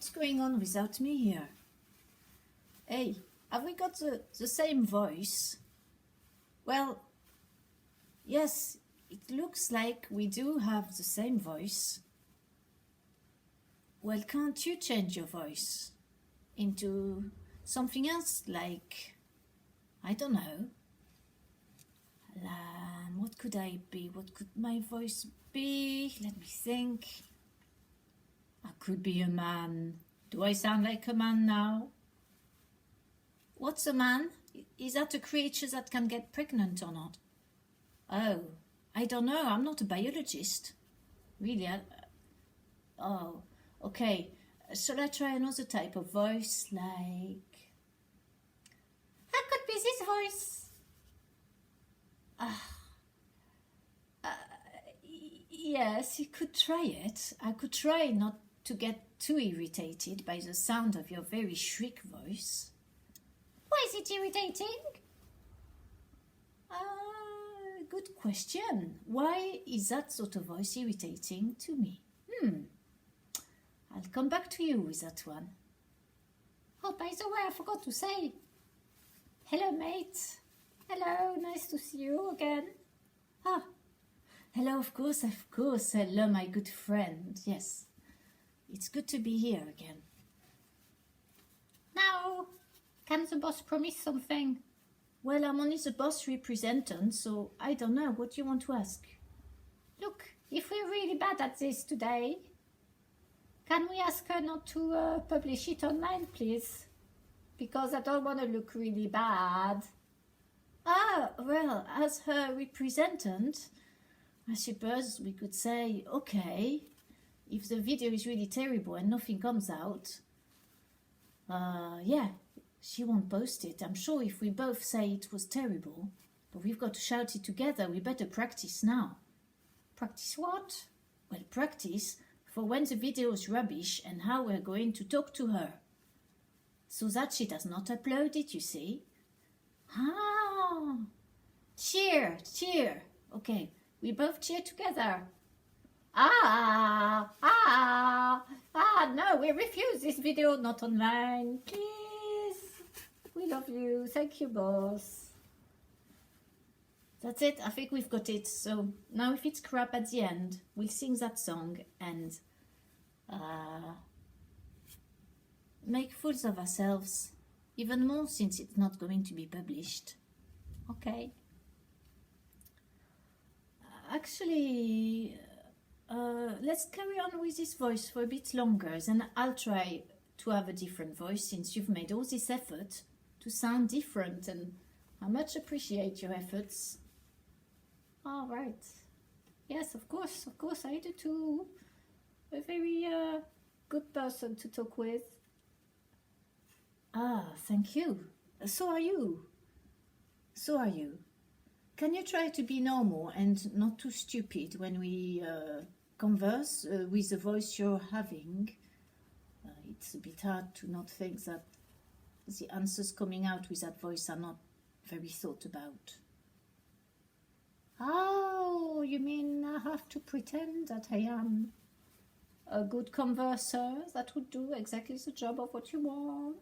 What's going on without me here? Hey, have we got the same voice? Well, yes, it looks like we do have the same voice. Well, can't you change your voice into something else, like, I don't know. What could I be? What could my voice be? Let me think. I could be a man. Do I sound like a man now? What's a man? Is that a creature that can get pregnant or not? Oh, I don't know. I'm not a biologist. Really? Oh, okay. Shall I try another type of voice, like... I could be this voice. Yes, you could try it. I could try not to get too irritated by the sound of your very shriek voice. Why is it irritating? Good question. Why is that sort of voice irritating to me? I'll come back to you with that one. Oh, by the way, I forgot to say. Hello, mate. Hello, nice to see you again. Ah, hello, of course. Hello, my good friend. Yes, it's good to be here again. Now, can the boss promise something? Well, I'm only the boss representative, so I don't know. What do you want to ask? Look, if we're really bad at this today, can we ask her not to publish it online, please? Because I don't want to look really bad. Ah, well, as her representative, I suppose we could say, okay, if the video is really terrible and nothing comes out, yeah, she won't post it. I'm sure if we both say it was terrible, but we've got to shout it together, we better practice now. Practice what? Well, practice for when the video is rubbish and how we're going to talk to her, so that she does not upload it, you see. Ah, cheer. Okay, we both cheer together. No, we refuse this video, not online, please. We love you. Thank you, boss. That's it. I think we've got it. So now if it's crap at the end, we'll sing that song and make fools of ourselves. Even more since it's not going to be published. Okay. Actually, let's carry on with this voice for a bit longer. Then I'll try to have a different voice since you've made all this effort to sound different, and I much appreciate your efforts. All right. Yes, of course, I do too. A very good person to talk with. Ah, thank you. So are you. Can you try to be normal and not too stupid when we converse with the voice you're having? It's a bit hard to not think that the answers coming out with that voice are not very thought about. Oh, you mean I have to pretend that I am a good converser that would do exactly the job of what you want?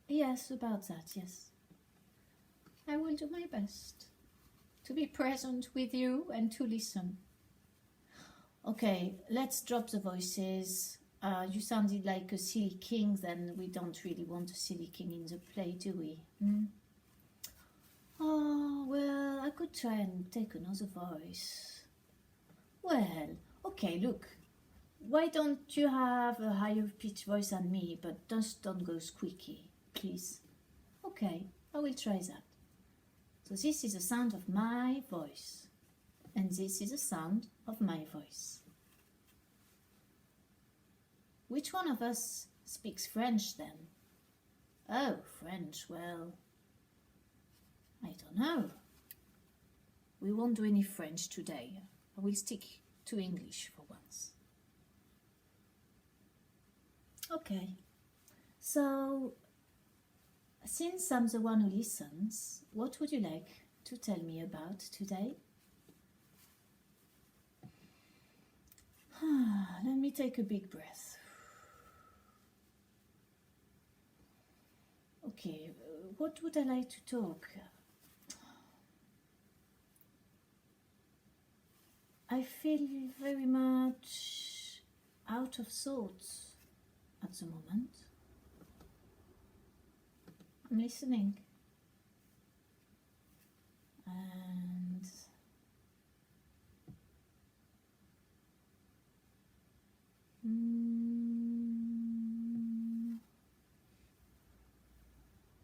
Yes, about that, yes. I will do my best to be present with you and to listen. Okay, let's drop the voices. You sounded like a silly king, then we don't really want a silly king in the play, do we? Oh, well, I could try and take another voice. Well, okay, look. Why don't you have a higher pitched voice than me, but just don't go squeaky, please? Okay, I will try that. So this is the sound of my voice, and this is the sound of my voice. Which one of us speaks French then? Oh, French, well, I don't know. We won't do any French today. I will stick to English for once. Okay, so since I'm the one who listens, what would you like to tell me about today? Let me take a big breath. Okay, what would I like to talk? I feel very much out of sorts at the moment. I'm listening. And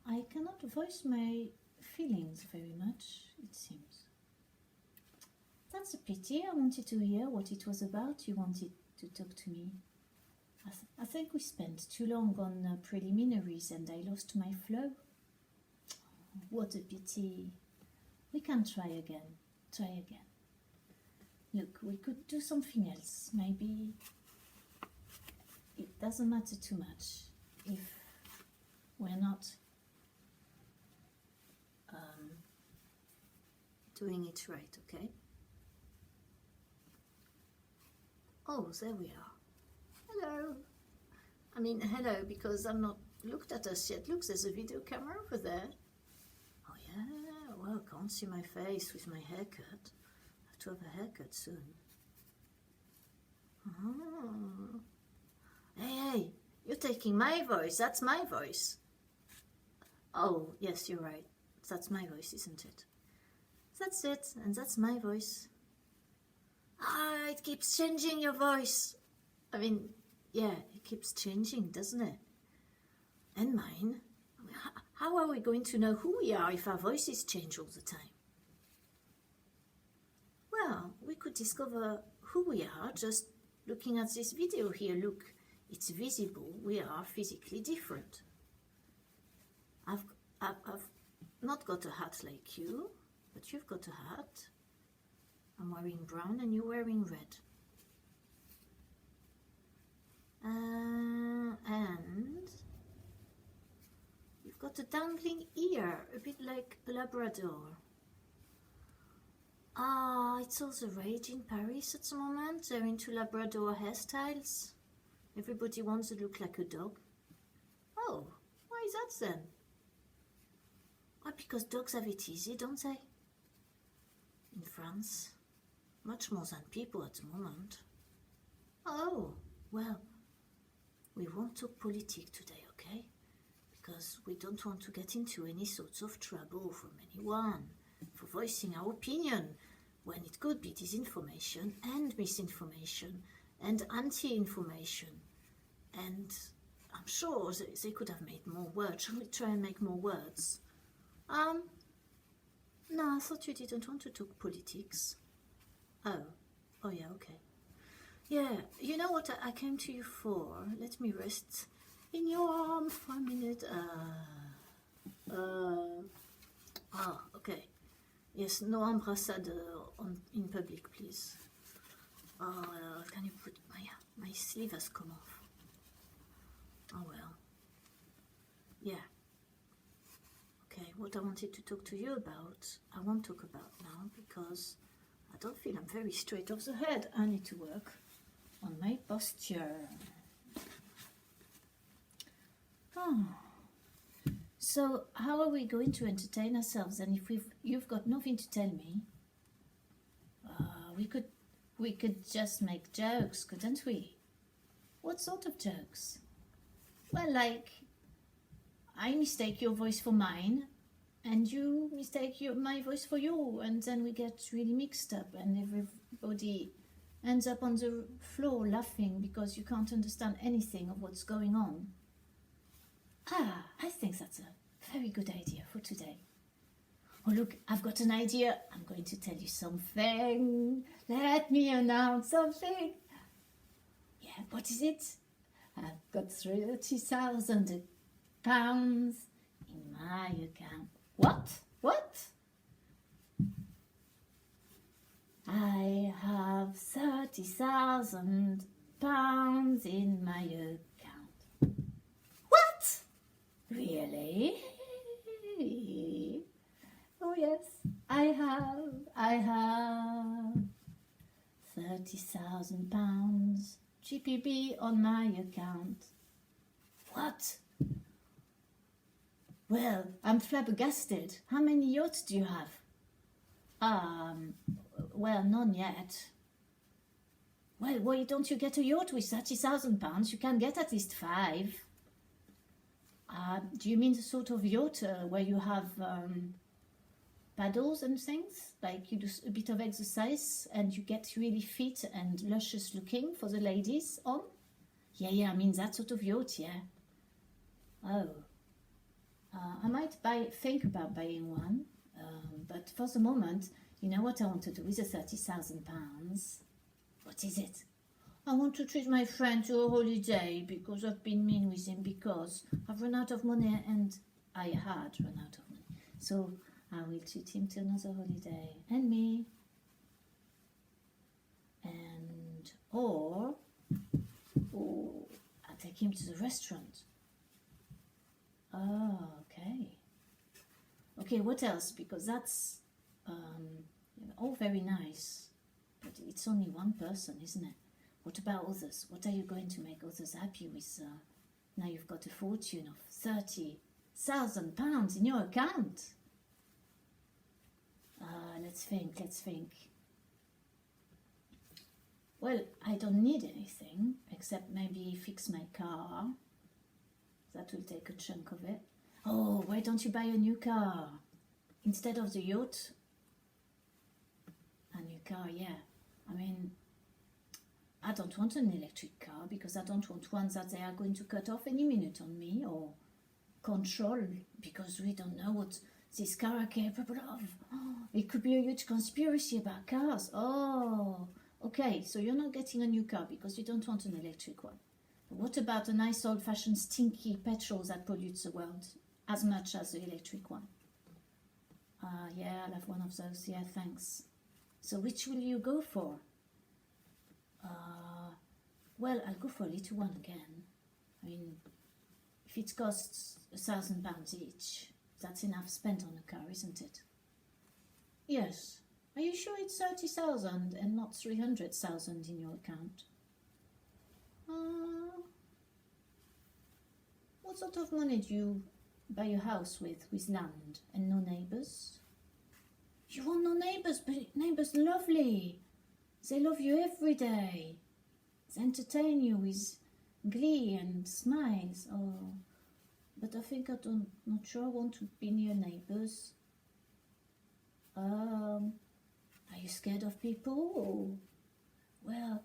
I cannot voice my feelings very much, it seems. That's a pity. I wanted to hear what it was about. You wanted to talk to me. I think we spent too long on preliminaries and I lost my flow. What a pity. We can try again. Try again. Look, we could do something else. Maybe it doesn't matter too much if we're not doing it right, okay? Oh, there we are. Hello. I mean, hello, because I'm not looked at us yet. Look, there's a video camera over there. Oh, yeah. Well, can't see my face with my haircut. I have to have a haircut soon. Oh. Hey, you're taking my voice. That's my voice. Oh, yes, you're right. That's my voice, isn't it? That's it, and that's my voice. Ah, it keeps changing your voice. I mean, yeah, it keeps changing, doesn't it? And mine. I mean, how are we going to know who we are if our voices change all the time? Well, we could discover who we are just looking at this video here. Look, it's visible. We are physically different. I've not got a hat like you, but you've got a hat. I'm wearing brown and you're wearing red. And you've got a dangling ear, a bit like a Labrador. Ah, it's all the rage in Paris at the moment. They're into Labrador hairstyles. Everybody wants to look like a dog. Oh, why is that then? Oh, because dogs have it easy, don't they? In France. Much more than people at the moment. Oh, well, we won't talk politics today, okay? Because we don't want to get into any sorts of trouble from anyone for voicing our opinion when it could be disinformation and misinformation and anti-information. And I'm sure they could have made more words. Shall we try and make more words? No, I thought you didn't want to talk politics. Oh yeah, okay. Yeah, you know what I came to you for? Let me rest in your arm for a minute. Okay. Yes, no embrassade in public, please. Can you put my sleeve has come off? Oh well. Yeah. Okay, what I wanted to talk to you about, I won't talk about now because I don't feel I'm very straight off the head. I need to work on my posture. Oh. So how are we going to entertain ourselves? And if you've got nothing to tell me, we could just make jokes, couldn't we? What sort of jokes? Well, like, I mistake your voice for mine, and you mistake my voice for you, and then we get really mixed up, and everybody ends up on the floor laughing because you can't understand anything of what's going on. I think that's a very good idea for today. Oh look, I've got an idea. I'm going to tell you something. Let me announce something. Yeah, what is it? I've got 30,000 pounds in my account. What? I have 30,000 pounds in my account. What? Really? Oh yes, I have 30,000 pounds GBP on my account. What? Well, I'm flabbergasted. How many yachts do you have? Well, none yet. Well, why don't you get a yacht with £30,000? You can get at least 5. Do you mean the sort of yacht where you have paddles and things? Like you do a bit of exercise and you get really fit and luscious looking for the ladies on? Yeah, I mean that sort of yacht, yeah. Oh. I might think about buying one, but for the moment, you know what I want to do with the £30,000? What is it? I want to treat my friend to a holiday because I've been mean with him because I've run out of money and I had run out of money. So I will treat him to another holiday and me. And or I'll take him to the restaurant. Oh, okay. Okay, what else? Because that's all very nice, but it's only one person, isn't it? What about others? What are you going to make others happy with? Now you've got a fortune of £30,000 in your account. Let's think. Well, I don't need anything except maybe fix my car. That will take a chunk of it. Oh, why don't you buy a new car? Instead of the yacht? A new car, yeah. I mean, I don't want an electric car because I don't want one that they are going to cut off any minute on me or control because we don't know what this car are capable of. Oh, it could be a huge conspiracy about cars. Oh, okay, so you're not getting a new car because you don't want an electric one. But what about a nice old-fashioned stinky petrol that pollutes the world as much as the electric one? Yeah, I'll have one of those. Yeah, thanks. So which will you go for? Well, I'll go for a little one again. I mean, if it costs £1,000 each, that's enough spent on a car, isn't it? Yes. Are you sure it's 30,000 and not 300,000 in your account? What sort of money do you buy a house with land and no neighbours? You want no neighbours, but neighbours lovely. They love you every day. They entertain you with glee and smiles. Oh, but I think not sure I want to be near neighbours. Are you scared of people? Or, well,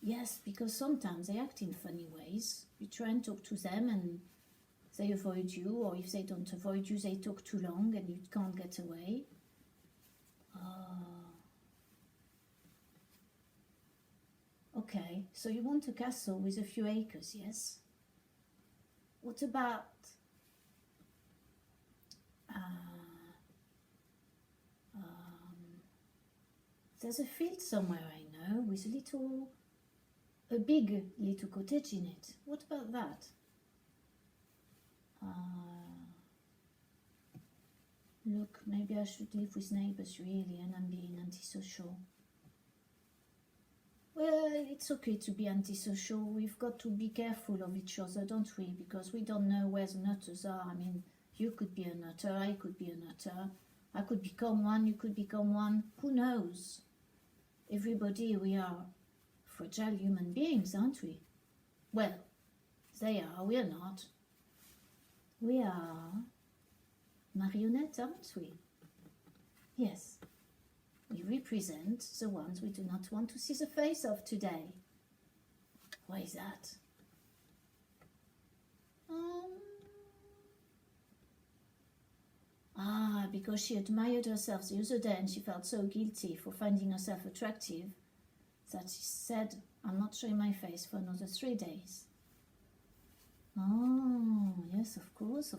yes, because sometimes they act in funny ways. You try and talk to them and they avoid you, or if they don't avoid you, they talk too long and you can't get away. Okay, so you want a castle with a few acres, yes? What about there's a field somewhere I know with a big little cottage in it. What about that? Look, maybe I should live with neighbours really, and I'm being antisocial. Well, it's okay to be antisocial. We've got to be careful of each other, don't we? Because we don't know where the nutters are. I mean, you could be a nutter, I could be a nutter. I could become one, you could become one. Who knows? Everybody, we are fragile human beings, aren't we? Well, they are, we are not. We are marionettes, aren't we? Yes. We represent the ones we do not want to see the face of today. Why is that? Because she admired herself the other day and she felt so guilty for finding herself attractive that she said, I'm not showing my face for another 3 days. Oh, yes, of course.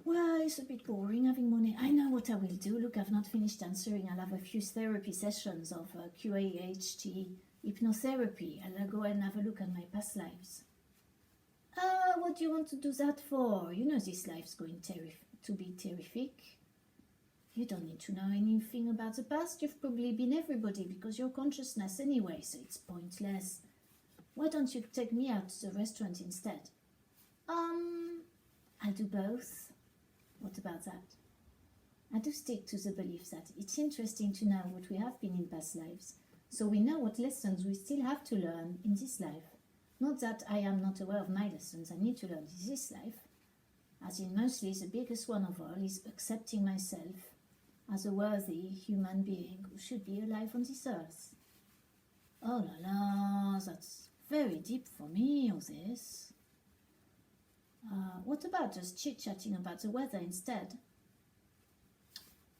Well, it's a bit boring having money. I know what I will do. Look, I've not finished answering. I'll have a few therapy sessions of QAHT hypnotherapy. I'll go and have a look at my past lives. What do you want to do that for? You know this life's going to be terrific. You don't need to know anything about the past. You've probably been everybody because you're consciousness anyway, so it's pointless. Why don't you take me out to the restaurant instead? I'll do both. What about that? I do stick to the belief that it's interesting to know what we have been in past lives, so we know what lessons we still have to learn in this life. Not that I am not aware of my lessons I need to learn in this life, as in mostly the biggest one of all is accepting myself as a worthy human being who should be alive on this earth. Oh la la, that's very deep for me, all this. What about just chit-chatting about the weather instead?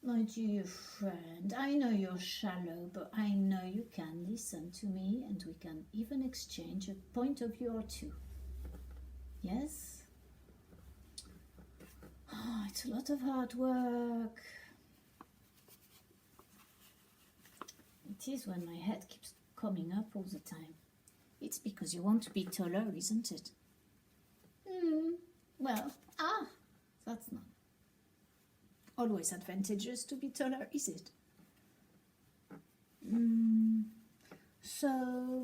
My dear friend, I know you're shallow, but I know you can listen to me and we can even exchange a point of view or two. Yes? Oh, it's a lot of hard work. It is when my head keeps coming up all the time. It's because you want to be taller, isn't it? Well, that's not always advantageous to be taller, is it? So,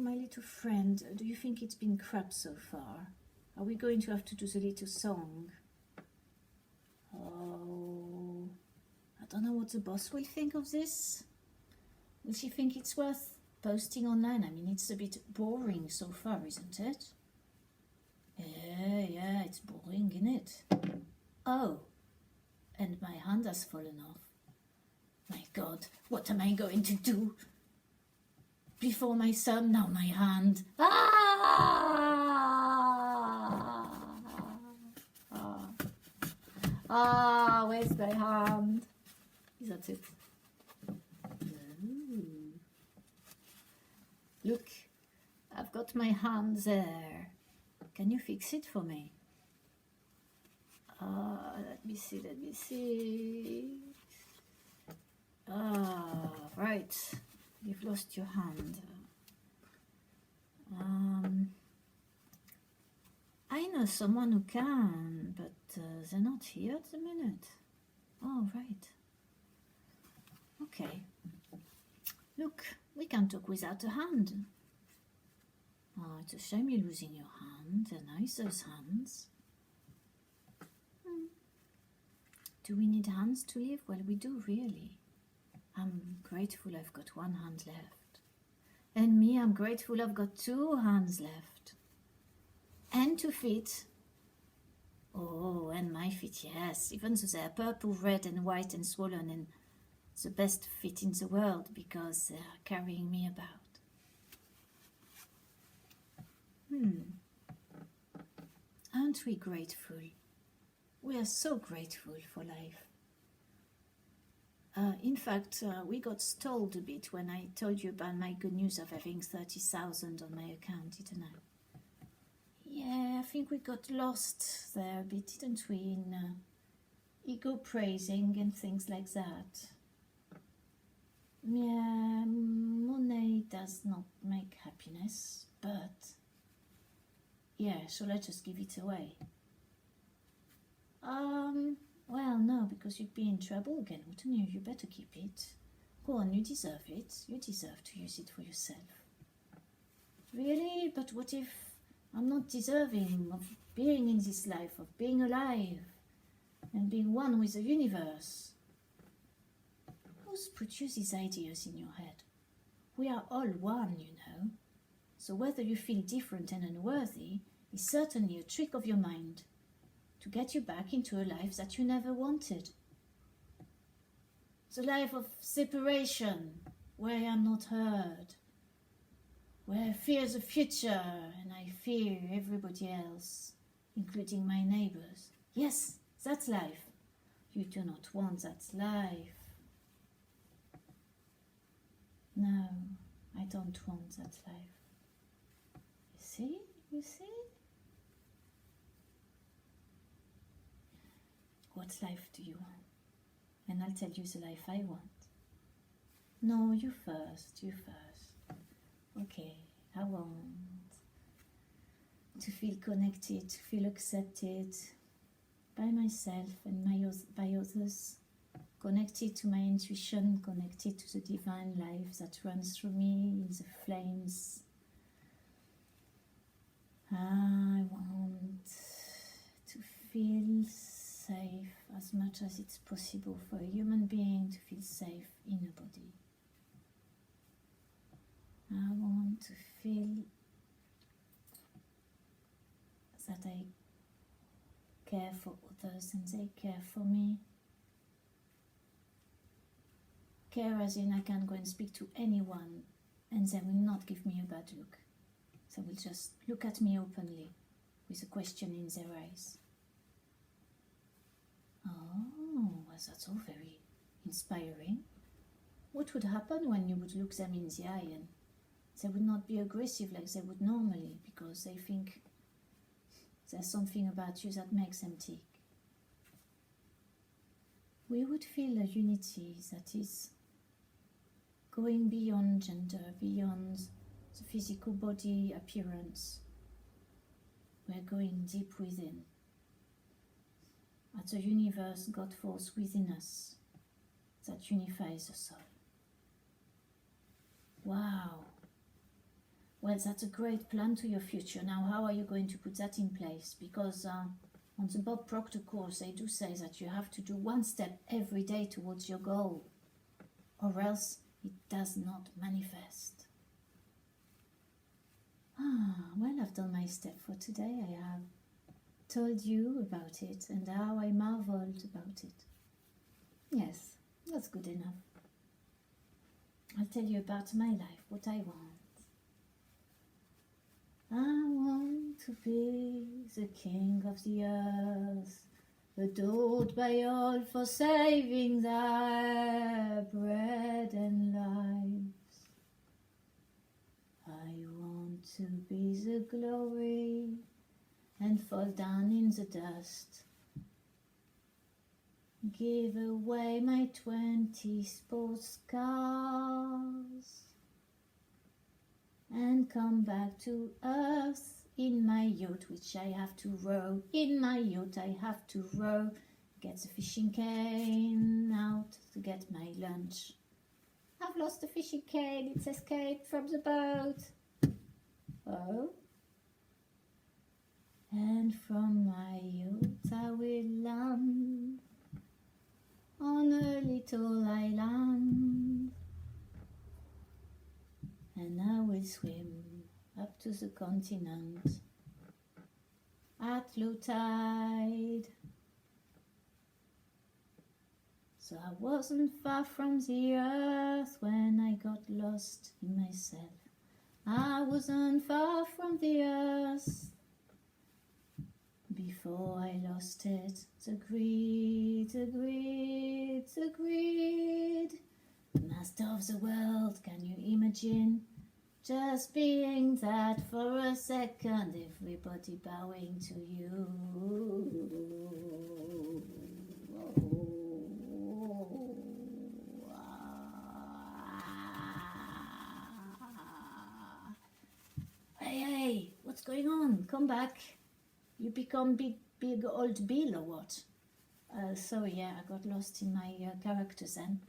my little friend, do you think it's been crap so far? Are we going to have to do the little song? Oh, I don't know what the boss will think of this. Will she think it's worth posting online? I mean, it's a bit boring so far, isn't it? Yeah, it's boring, isn't it? Oh, and my hand has fallen off. My God, what am I going to do? Before my son, now my hand. Where's my hand? Is that it? Ooh. Look, I've got my hand there. Can you fix it for me? Let me see. Right. You've lost your hand. I know someone who can, but they're not here at the minute. Oh, right. Okay. Look, we can talk without a hand. Oh, it's a shame you're losing your hand. They're nice, those hands. Do we need hands to live? Well, we do, really. I'm grateful I've got one hand left. And me, I'm grateful I've got 2 hands left. And 2 feet. Oh, and my feet, yes. Even though they're purple, red, and white, and swollen, and the best feet in the world because they're carrying me about. Aren't we grateful? We are so grateful for life. In fact, we got stalled a bit when I told you about my good news of having 30,000 on my account, didn't I? Yeah, I think we got lost there a bit, didn't we, in ego praising and things like that. Yeah, money does not make happiness, but yeah, so let's just give it away. Well, no, because you'd be in trouble again, wouldn't you? You better keep it. Go on, you deserve it. You deserve to use it for yourself. Really? But what if I'm not deserving of being in this life, of being alive, and being one with the universe? Who's put you these ideas in your head? We are all one, you know. So whether you feel different and unworthy is certainly a trick of your mind to get you back into a life that you never wanted. The life of separation, where I am not heard, where I fear the future and I fear everybody else, including my neighbors. Yes, that's life. You do not want that life. No, I don't want that life. You see? You see? What life do you want? And I'll tell you the life I want. No, you first. Okay, I want to feel connected, to feel accepted by myself and by others, connected to my intuition, connected to the divine life that runs through me in the flames I want to feel safe as much as it's possible for a human being to feel safe in a body. I want to feel that I care for others and they care for me. Care as in I can go and speak to anyone and they will not give me a bad look. They will just look at me openly with a question in their eyes. Oh, well, that's all very inspiring. What would happen when you would look them in the eye and they would not be aggressive like they would normally because they think there's something about you that makes them tick? We would feel a unity that is going beyond gender, beyond the physical body appearance. We're going deep within. At the universe, God force within us that unifies the soul. Wow. Well, that's a great plan to your future. Now, how are you going to put that in place? Because on the Bob Proctor course, they do say that you have to do one step every day towards your goal, or else it does not manifest. Well, I've done my step for today. I have told you about it and how I marveled about it. Yes, that's good enough. I'll tell you about my life, what I want. I want to be the king of the earth, adored by all for saving their bread and lives. I want to be the glory and fall down in the dust. Give away my 20 sports cars and come back to earth in my yacht, which I have to row. In my yacht I have to row, get the fishing cane out to get my lunch. I've lost the fishing cane, it's escaped from the boat. Oh? And from my yacht I will land on a little island, and I will swim up to the continent at low tide. So I wasn't far from the earth when I got lost in myself. I wasn't far from the earth before I lost it. The greed, the greed, the greed. Master of the world, can you imagine just being that for a second? Everybody bowing to you. Hey, what's going on? Come back. You become big old Bill or what? Sorry, yeah, I got lost in my characters then.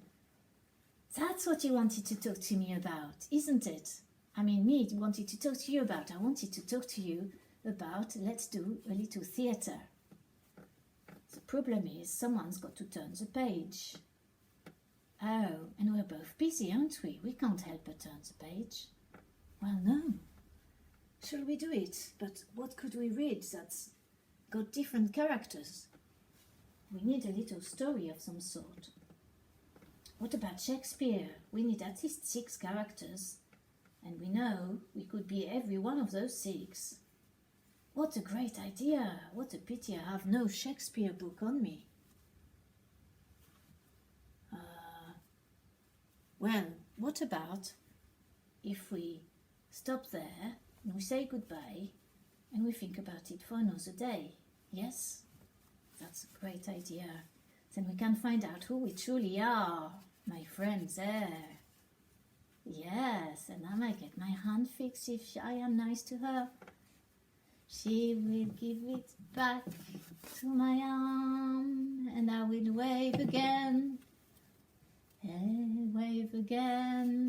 That's what you wanted to talk to me about, isn't it? I mean, me wanted to talk to you about. I wanted to talk to you about let's do a little theatre. The problem is someone's got to turn the page. Oh, and we're both busy, aren't we? We can't help but turn the page. Well, no. Shall we do it? But what could we read that's got different characters? We need a little story of some sort. What about Shakespeare? We need at least 6 characters, and we know we could be every one of those 6. What a great idea! What a pity I have no Shakespeare book on me. Well, what about if we stop there and we say goodbye and we think about it for another day? Yes? That's a great idea. Then we can find out who we truly are, my friends there. Yes, and I might get my hand fixed if I am nice to her. She will give it back to my arm, and I will wave again. Wave again,